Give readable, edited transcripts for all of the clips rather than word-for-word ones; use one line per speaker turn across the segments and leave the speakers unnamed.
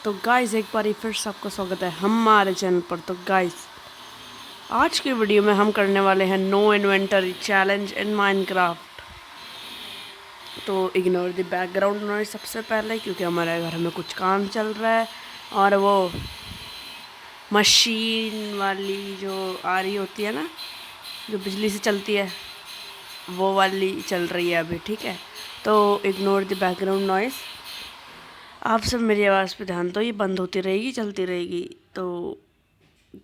तो गाइस एक बार फिर सबका स्वागत है हमारे चैनल पर। तो गाइस आज की वीडियो में हम करने वाले हैं no inventory challenge in Minecraft. तो इग्नोर द बैकग्राउंड नॉइज सबसे पहले, क्योंकि हमारे घर में कुछ काम चल रहा है और वो मशीन वाली जो आ रही होती है ना, जो बिजली से चलती है, वो वाली चल रही है अभी। ठीक है, तो इग्नोर द बैकग्राउंड नॉइज़। आप सब मेरी आवाज़ पे ध्यान दो, ये बंद होती रहेगी, चलती रहेगी। तो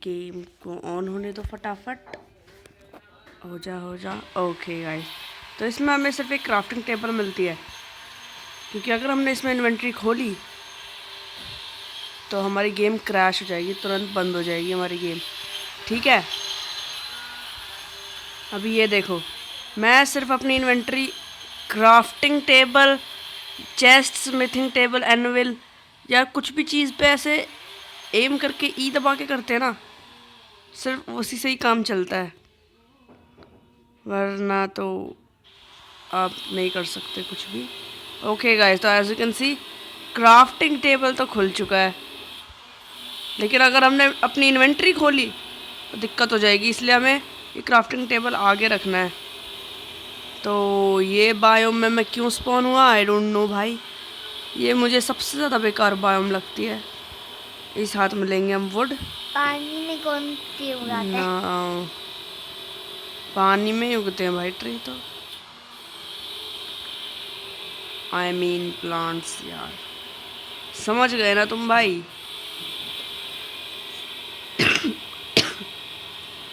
गेम को ऑन होने दो फटाफट। हो जा। ओके गाइस, तो इसमें हमें सिर्फ एक क्राफ्टिंग टेबल मिलती है, क्योंकि अगर हमने इसमें इन्वेंट्री खोली तो हमारी गेम क्रैश हो जाएगी, तुरंत बंद हो जाएगी हमारी गेम। ठीक है, अभी ये देखो, मैं सिर्फ अपनी inventory crafting table, chest, smithing table, anvil या कुछ भी चीज़ पे ऐसे एम करके ई दबा के करते हैं ना, सिर्फ उसी से ही काम चलता है, वरना तो आप नहीं कर सकते कुछ भी। ओके गाइस, तो as you can see crafting table तो खुल चुका है, लेकिन अगर हमने अपनी इन्वेंट्री खोली तो दिक्कत हो जाएगी, इसलिए हमें ये क्राफ्टिंग टेबल आगे रखना है। तो ये बायोम में मैं क्यों स्पॉन हुआ आई डोंट नो भाई, ये मुझे सबसे ज़्यादा बेकार बायोम लगती है। इस हाथ में लेंगे हम वुड।
पानी में कौन सी उगाते हैं?
ना, पानी में ही उगते हैं भाई ट्री तो, आई मीन प्लांट्स यार, समझ गए ना तुम भाई।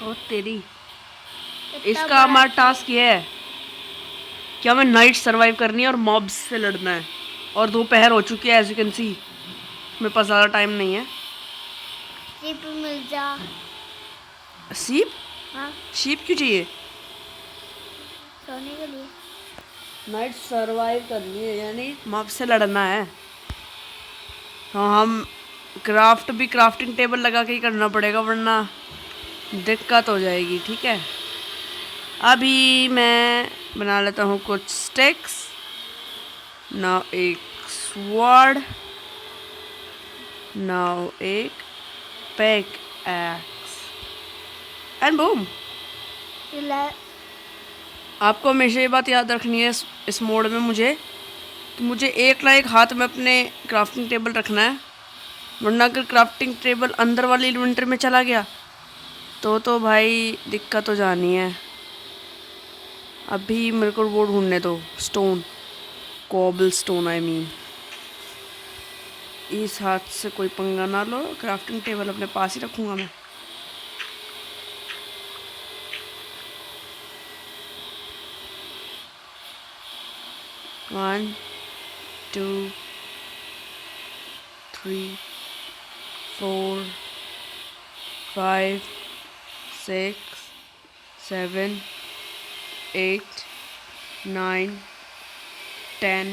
ओ तेरी, इसका हमारा टास्क ये है कि हमें नाइट सरवाइव करनी है और मॉब्स से लड़ना है, और दोपहर हो चुकी है एज यू कैन सी, मेरे पास ज़्यादा टाइम नहीं है।
सीप मिल जा।
सीप?
हाँ,
शीप क्यों चाहिए?
सोने के लिए।
नाइट सरवाइव करनी है, यानी मॉब से लड़ना है। तो हम क्राफ्ट भी क्राफ्टिंग टेबल लगा के ही करना पड़ेगा, वरना दिक्कत हो जाएगी। ठीक है, अभी मैं बना लेता हूँ कुछ स्टिक्स, नाउ एक स्वॉर्ड, नाउ एक पैक एक्स एंड बूम। आपको हमेशा ये बात याद रखनी है इस मोड में मुझे, कि मुझे एक ना एक हाथ में अपने क्राफ्टिंग टेबल रखना है, वरना अगर क्राफ्टिंग टेबल अंदर वाली इन्वेंटरी में चला गया तो भाई दिक्कत हो जानी है। अभी मेरे को वो ढूंढने दो, stone, cobble stone I mean. इस हाथ से कोई पंगा ना लो, क्राफ्टिंग टेबल अपने पास ही रखूँगा मैं। वन, टू, थ्री, 4, 5, 6, 7, 8, 9, 10,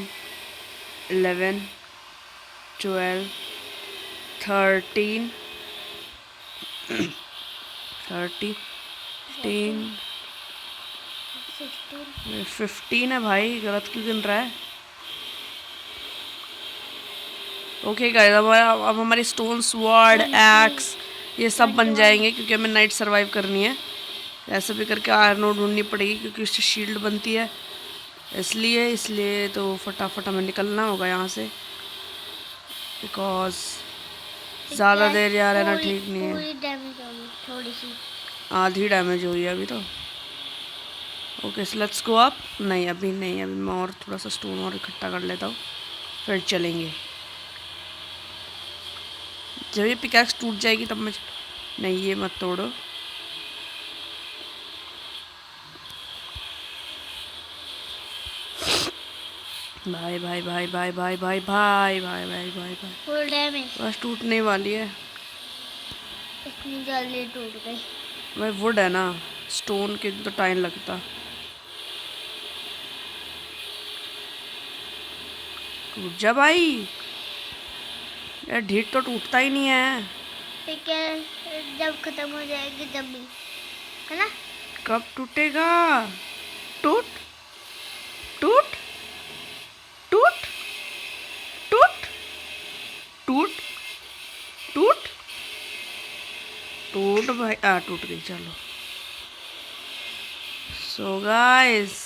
11, 12, 13, 15 है भाई, गलत क्यों गिन रहा है? ओके गाइस, अब हमारी स्टोन, स्वॉर्ड, एक्स ये सब बन जाएंगे, क्योंकि हमें नाइट सरवाइव करनी है। ऐसे भी करके आयरन ओर ढूंढनी पड़ेगी, क्योंकि उससे शील्ड बनती है, इसलिए तो फटाफट हमें निकलना होगा यहाँ से, बिकॉज ज़्यादा देर यहाँ रहना ठीक नहीं है।
पूरी डैमेज होगी, थोड़ी सी
आधी डैमेज हुई है अभी तो। Okay so let's go up. नहीं अभी नहीं, अभी मैं और थोड़ा सा स्टोन और इकट्ठा कर लेता हूँ, फिर चलेंगे। जब ये पिकैक्स टूट जाएगी तब मैं, नहीं ये मत तोड़ो। भाई भाई भाई भाई भाई भाई भाई भाई भाई भाई भाई,
फुल डैमेज।
बस टूटने वाली है।
इतनी जल्दी टूट गई।
भाई वुड है ना, स्टोन के तो टाइम लगता। टूट जा भाई, यार ढीठ तो टूटता ही नहीं है।
ठीक है, जब खत्म हो जाएगी जब भी, है ना?
कब टूटेगा? टूट टूट टूट टूट टूट टूट भाई टूट गई। चलो so guys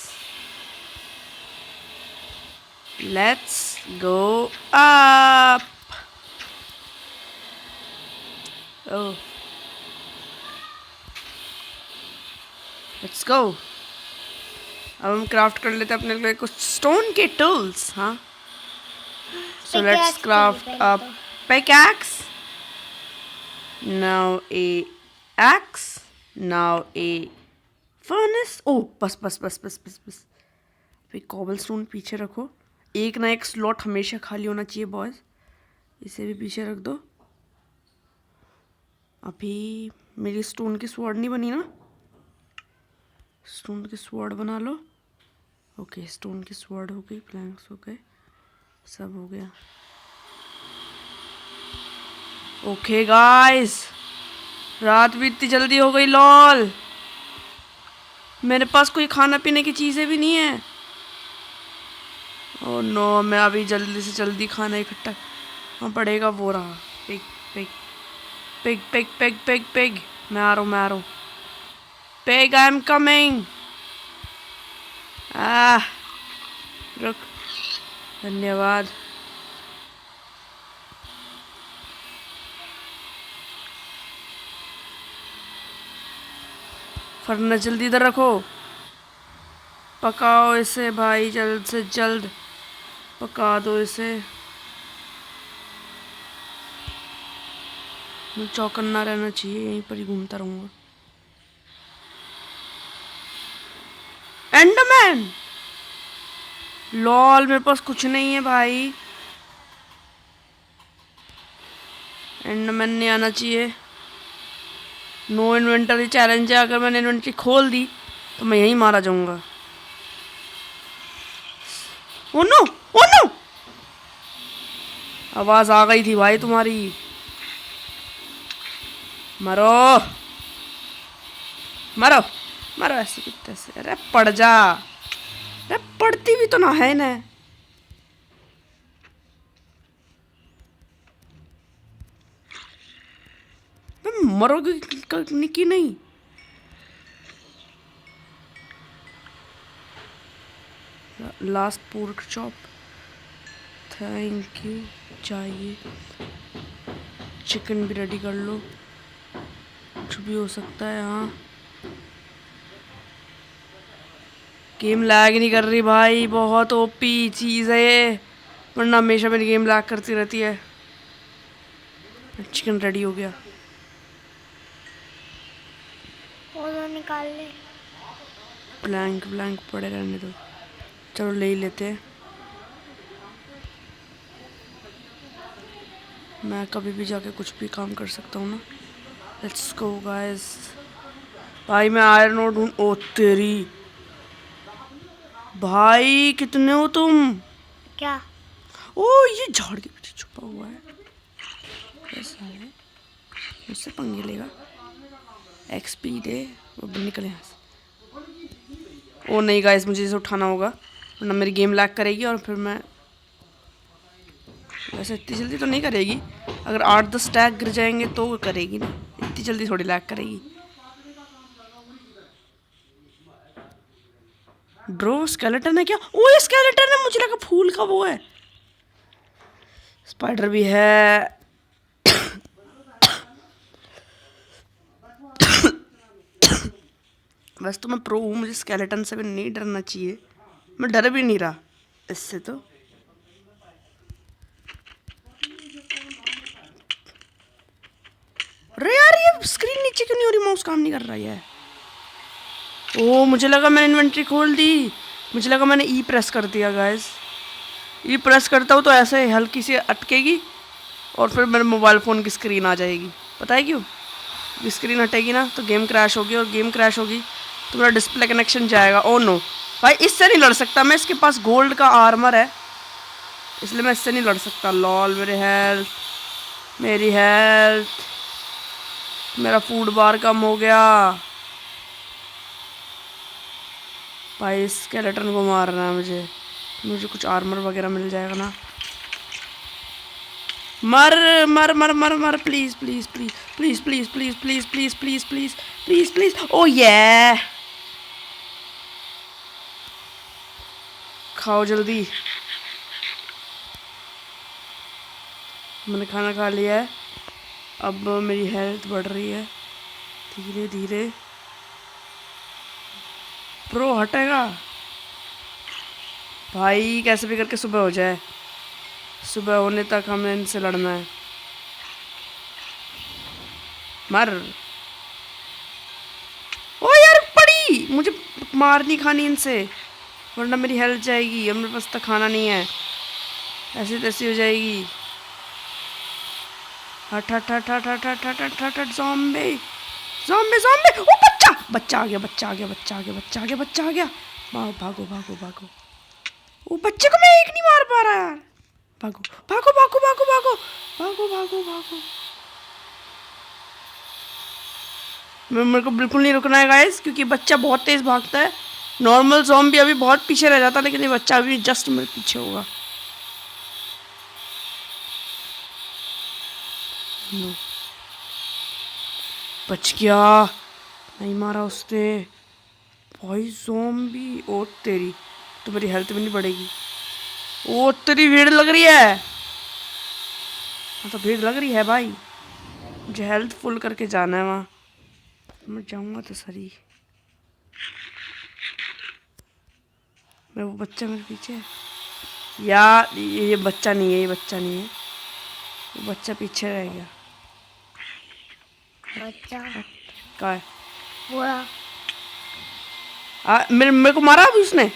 let's go up. Oh let's go. अब हम क्राफ्ट कर लेते हैं अपने लिए कुछ स्टोन के टूल्स। हाँ सो लेट्स
Pickaxe
क्राफ्ट
चाहिए
अ
पहले
pickaxe. Now a axe. Now a furnace. Oh बस बस बस बस बस बस। अभी कॉबलस्टोन पीछे रखो। एक ना एक स्लॉट हमेशा खाली होना चाहिए बॉयज। इसे भी पीछे रख दो। अभी मेरी स्टोन की स्वॉर्ड नहीं बनी ना। स्टोन की स्वॉर्ड बना लो। ओके स्टोन की स्वॉर्ड हो गई, प्लैंक्स हो गए, सब हो गया। ओके गाइस रात भी इतनी जल्दी हो गई लॉल। मेरे पास कोई खाना पीने की चीज़ें भी नहीं है। ओह नो मैं अभी जल्दी से जल्दी खाना इकट्ठा करना पड़ेगा। वो रहा pig pig pig pig pig pig pig. मैं आ रहा हूँ, मैं आ रहा हूँ। Pig I am coming. रुक, धन्यवाद। फरना जल्दी इधर रखो। पकाओ इसे भाई, जल्द से जल्द पका दो इसे। मैं चौकन्ना रहना चाहिए, यहीं पर ही घूमता रहूंगा। एंडरमैन लॉल मेरे पास कुछ नहीं है भाई। एंडरमैन नहीं आना चाहिए। नो इन्वेंटरी चैलेंज है। अगर मैंने इन्वेंटरी खोल दी तो मैं यहीं मारा जाऊंगा। Oh no oh no. आवाज आ गई थी भाई तुम्हारी। मरो मरो मरो ऐसे कितने से। अरे पड़ जा। अरे पड़ती भी तो ना है ना। मरोगे कि नहीं। Last pork chop thank you चाहिए। चिकन भी रेडी कर लो, कुछ भी हो सकता है। हाँ गेम लैग नहीं कर रही भाई, बहुत ओपी चीज़ है ये, वरना हमेशा मेरी गेम लैग करती रहती है। चिकन रेडी हो गया।
वो तो निकाल ले।
ब्लैंक ब्लैंक पड़े रहने दो। चलो ले ही लेते हैं। मैं कभी भी जाके कुछ भी काम कर सकता हूँ ना। Let's go guys. भाई मैं आयरन ओर ढूंढ। ओ तेरी भाई कितने हो तुम।
क्या
ओ ये झाड़ के पीछे छुपा हुआ है। कैसा है मुझसे पंगे लेगा। एक्सपी दे वो निकले यहाँ से। ओ नहीं गाइस मुझे इसे उठाना होगा वरना मेरी गेम लैग करेगी और फिर मैं। वैसे इतनी जल्दी तो नहीं करेगी। अगर 8-10 स्टैक गिर जाएंगे तो वो करेगी ना। इतनी जल्दी थोड़ी लैग करेगी। ड्रो स्केलेटन है क्या। ओ ये स्केलेटन है, मुझे लगा फूल का वो है। स्पाइडर भी है। बस तो मैं प्रो हूँ, मुझे स्केलेटन से भी नहीं डरना चाहिए। मैं डर भी नहीं रहा इससे तो। अरे यार ये स्क्रीन नीचे क्यों नहीं हो रही, माउस काम नहीं कर रहा है। ओ मुझे लगा मैंने इन्वेंट्री खोल दी। मुझे लगा मैंने ई प्रेस कर दिया गाइस। ई प्रेस करता हूँ तो ऐसे हल्की सी अटकेगी और फिर मेरे मोबाइल फ़ोन की स्क्रीन आ जाएगी। पता है क्यों। स्क्रीन हटेगी ना तो गेम क्रैश होगी, और गेम क्रैश होगी तो मेरा डिस्प्ले कनेक्शन जाएगा। ओ नो भाई इससे नहीं लड़ सकता मैं, इसके पास गोल्ड का आर्मर है इसलिए मैं इससे नहीं लड़ सकता। लॉल मेरी हेल्थ मेरा फूड बार कम हो गया। भाई स्केलेटन को मारना है मुझे कुछ आर्मर वगैरह मिल जाएगा ना। मर मर मर मर मर please please please please please please please please please please please please ओ ये खाओ जल्दी। मैंने खाना खा लिया है। अब मेरी हेल्थ बढ़ रही है धीरे धीरे। प्रो हटेगा भाई, कैसे भी करके सुबह हो जाए। सुबह होने तक हमें इनसे लड़ना है। मर। ओ यार पड़ी, मुझे मार नहीं खानी इनसे वरना मेरी हेल्थ जाएगी और मेरे पास तो खाना नहीं है। ऐसी तैसी हो जाएगी। हट हट हट हट हट हट हट हट हट हट ज़ॉम्बी ज़ॉम्बी ज़ॉम्बी। ओ बच्चा बच्चा आ गया बच्चा आ गया बच्चा आ गया बच्चा आ गया बच्चा आ गया। भागो भागो भागो भागो। वो बच्चे को मैं एक नहीं मार पा रहा यार। भागो भागो भागो भागो भागो भागो भागो भागो। मेरे को बिल्कुल नहीं रुकना है गाइस, क्योंकि बच्चा बहुत तेज भागता है। नॉर्मल ज़ॉम्बी अभी बहुत पीछे रह जाता है, लेकिन ये बच्चा अभी जस्ट मेरे पीछे होगा। बच गया, नहीं मारा उसने। भाई ज़ॉम्बी, ओ तेरी तो मेरी हेल्थ भी नहीं बढ़ेगी। ओ तेरी भीड़ लग रही है। हाँ तो भीड़ लग रही है भाई, मुझे हेल्थ फुल करके जाना है वहाँ। मैं जाऊँगा तो सही। मैं वो बच्चा मेरे पीछे है यार। ये बच्चा नहीं है, ये बच्चा नहीं है, वो बच्चा पीछे रह गया।
बच्चा
कहाँ है?
बुरा
मेरे को मारा अभी उसने।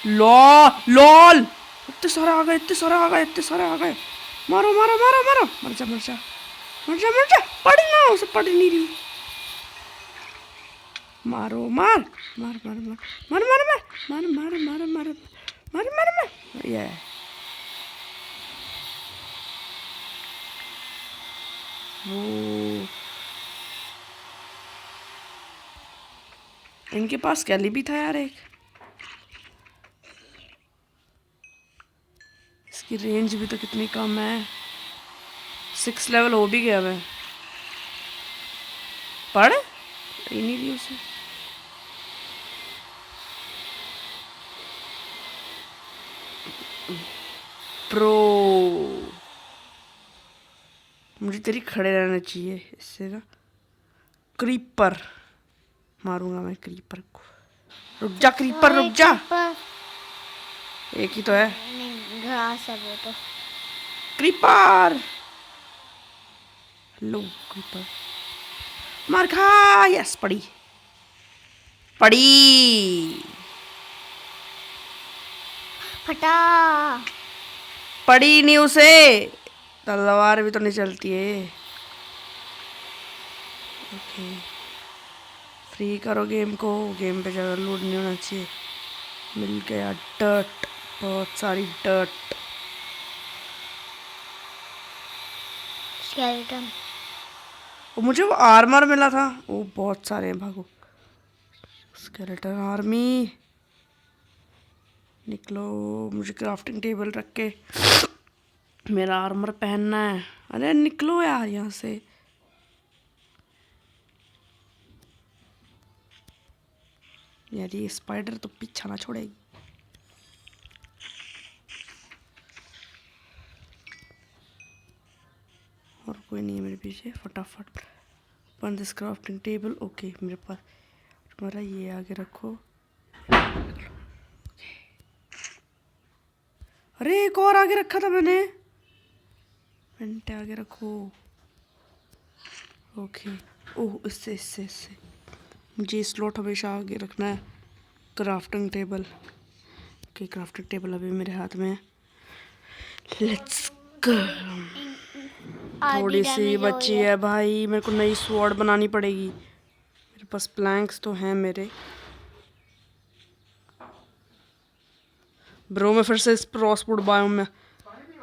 लॉल इतने सारे आ गए, इतने सारे आ गए, इतने सारे आ गए। मारो मारो मारो मारो, मर जा मर जा मर जा मर जा। पड़ी ना, उसे पड़ी नहीं रही। मारो मार मार मार मार मार मार मार मार मार मार मार मार मार मार। ये वो इनके पास कैली भी था यार एक। इसकी रेंज भी तो कितनी कम है। 6 लेवल हो भी गया मैं। पढ़ ही नहीं रही उसे। प्रो, मुझे तेरी खड़े रहना चाहिए इससे ना। क्रीपर मारूंगा मैं क्रीपर को। रुक जा क्रीपर रुक जा।
पर
एक ही तो है
नहीं, घास है वो तो।
क्रीपर। लो क्रीपर मार खा। यस पड़ी पड़ी
फटा
पड़ी नहीं उसे। तलवार भी तो नहीं चलती है। ओके फ्री करो गेम को। गेम पे ज़्यादा लोड नहीं होना चाहिए। मिल गया डर्ट, बहुत सारी डर्ट।
स्केलेटन
और मुझे वो आर्मर मिला था, वो बहुत सारे हैं। भागो स्केलेटन आर्मी निकलो। मुझे क्राफ्टिंग टेबल रख के मेरा आर्मर पहनना है। अरे निकलो यार यहाँ से। यार ये स्पाइडर तो पीछा ना छोड़ेगी। और कोई नहीं है मेरे पीछे। फटाफट open this crafting table. Okay मेरे पास तुम्हारा ये आगे रखो। अरे एक और आगे रखा था मैंने। पेंटे आगे रखो। ओके ओह इससे इससे इससे मुझे स्लॉट हमेशा आगे रखना है। Crafting table. Okay crafting table अभी मेरे हाथ में है। Let's go. थोड़ी सी बची है भाई, मेरे को नई स्वॉर्ड बनानी पड़ेगी। मेरे पास प्लैंक्स तो हैं मेरे। ब्रो मैं फिर से इस क्रॉसवुड बायोम में।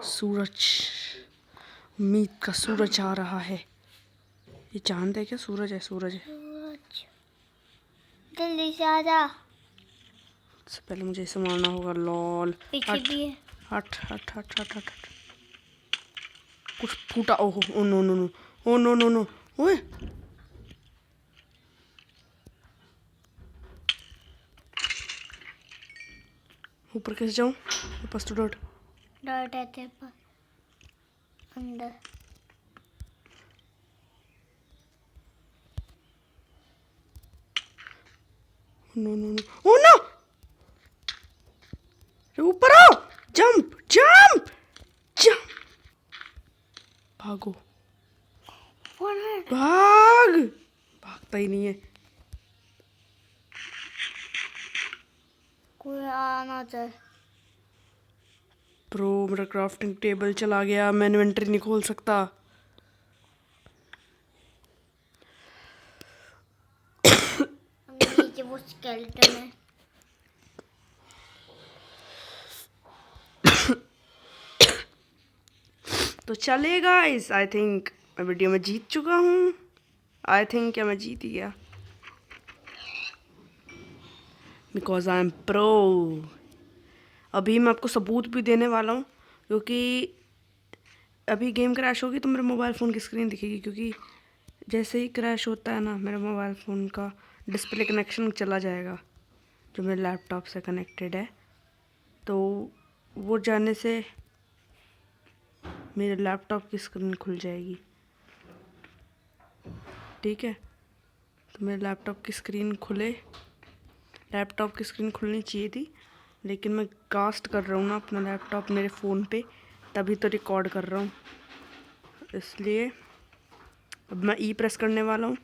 सूरज, उम्मीद का सूरज आ रहा है। ये चांद है क्या? सूरज है सूरज है।
जल्दी से आ जा।
सबसे पहले मुझे इसे मारना होगा। लॉल
पीछे भी है।
हट हट हट हट हट हट। कुछ फूटा। ओहो oh no no no oh no no no. ओए ऊपर कैसे जाऊं? बस तो डॉट।
डॉट है तेरे पास अंदर।
No no no oh no. ऊपर आओ। Jump jump jump. भागो भाग। भागता ही नहीं है।
कोई आना चाहिए।
प्रो मेरा क्राफ्टिंग टेबल चला गया। मैं इन्वेंटरी नहीं खोल सकता।
नीचे वो स्केलेटन है।
तो चलेगा इस आई थिंक मैं वीडियो में जीत चुका हूँ। आई थिंक क्या मैं जीत ही गया बिकॉज आई एम प्रो। अभी मैं आपको सबूत भी देने वाला हूँ क्योंकि अभी गेम क्रैश होगी तो मेरे मोबाइल फ़ोन की स्क्रीन दिखेगी, क्योंकि जैसे ही क्रैश होता है ना मेरा मोबाइल फ़ोन का डिस्प्ले कनेक्शन चला जाएगा जो मेरे लैपटॉप से कनेक्टेड है। तो वो जाने से मेरे लैपटॉप की स्क्रीन खुल जाएगी। ठीक है, तो मेरे लैपटॉप की स्क्रीन खुले। लैपटॉप की स्क्रीन खुलनी चाहिए थी लेकिन मैं कास्ट कर रहा हूँ ना अपना लैपटॉप मेरे फ़ोन पे, तभी तो रिकॉर्ड कर रहा हूँ। इसलिए अब मैं ई प्रेस करने वाला हूँ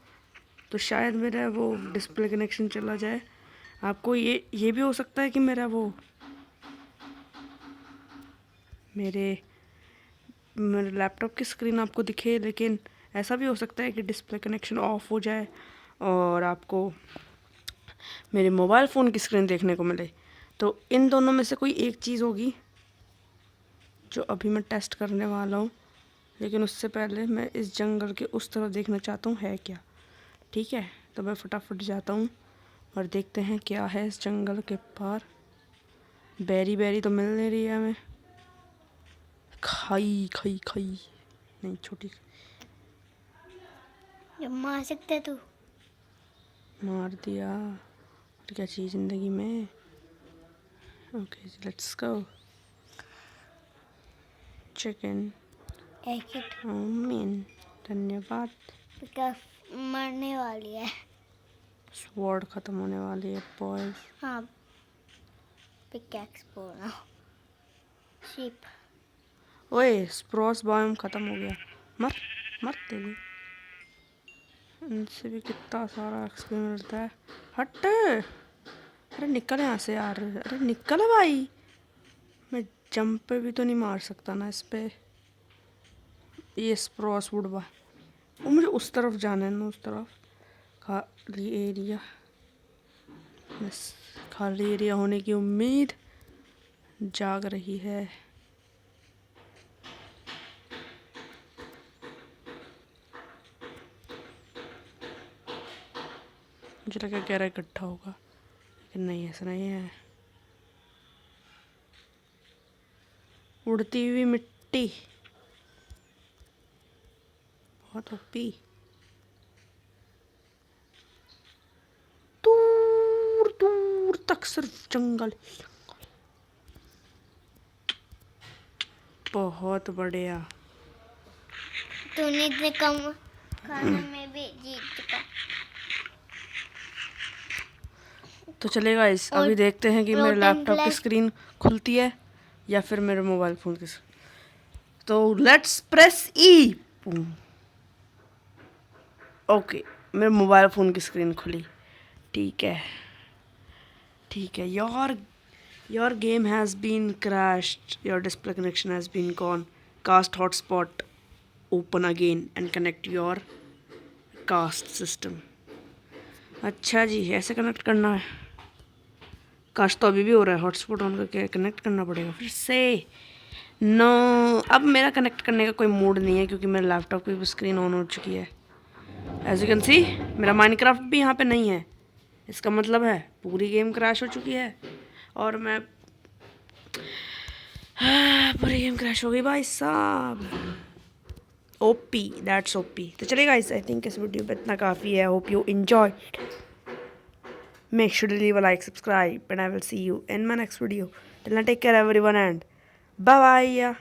तो शायद मेरा वो डिस्प्ले कनेक्शन चला जाए। आपको ये भी हो सकता है कि मेरा वो मेरे लैपटॉप की स्क्रीन आपको दिखे, लेकिन ऐसा भी हो सकता है कि डिस्प्ले कनेक्शन ऑफ हो जाए और आपको मेरे मोबाइल फ़ोन की स्क्रीन देखने को मिले। तो इन दोनों में से कोई एक चीज़ होगी जो अभी मैं टेस्ट करने वाला हूँ, लेकिन उससे पहले मैं इस जंगल के उस तरफ देखना चाहता हूँ है क्या। ठीक है, तो मैं फटाफट जाता हूँ और देखते हैं क्या है इस जंगल के पार। बेरी तो मिल नहीं रही है हमें। खाई खाई खाई नहीं छोटी।
जब मार सकते तू।
मार दिया और क्या चाहिए ज़िंदगी में। Okay let's go. चिकन
एक हिट
मीन धन्यवाद।
पिकअप मरने वाली है।
स्वॉर्ड ख़त्म होने वाली है बॉयज।
हाँ पिकैक्स बोलना। शीप
ओए स्प्रोस बायोम ख़त्म हो गया। मर मर तेरी। इनसे भी कितना सारा एक्सपीरियंस मिलता है। हट अरे निकल यहाँ से यार। अरे निकल भाई। मैं जंप पे भी तो नहीं मार सकता ना इस पे। ये स्प्रोस वुड बा वो मुझे उस तरफ जाना है ना, उस तरफ खाली एरिया। बस खाली एरिया होने की उम्मीद जाग रही है। मुझे लगा गहरा इकट्ठा होगा लेकिन नहीं, ऐसा नहीं है। उड़ती हुई मिट्टी बहुत ओपी। दूर दूर तक सिर्फ जंगल। बहुत बढ़िया।
तूने इतने कम खाने में भी जीत चुका।
तो चलेगा इस
और
अभी देखते हैं कि मेरे
रोटेन
लैपटॉप की
फ्लैश
स्क्रीन खुलती है या फिर मेरे मोबाइल फ़ोन की। तो लेट्स प्रेस ई। ओके मेरे मोबाइल फ़ोन की स्क्रीन खुली। ठीक है ठीक है। Your game has been crashed, your display connection has been gone, cast hotspot open again and connect your cast system. अच्छा जी ऐसे कनेक्ट करना है। कास्ट तो अभी भी हो रहा है, हॉटस्पॉट ऑन करके कनेक्ट करना पड़ेगा फिर से। नो अब मेरा कनेक्ट करने का कोई मूड नहीं है क्योंकि मेरे लैपटॉप की स्क्रीन ऑन हो चुकी है। एज यू कैन सी मेरा माइनक्राफ्ट भी यहाँ पे नहीं है। इसका मतलब है पूरी गेम क्रैश हो चुकी है और मैं पूरी गेम क्रैश हो गई भाई साहब। OP, that's OP. तो चलिए गाइस, आई थिंक इस वीडियो पे इतना काफ़ी है। Hope you enjoy. Make sure to leave a like, subscribe, and I will see you in my next video. Till then, take care everyone and bye bye.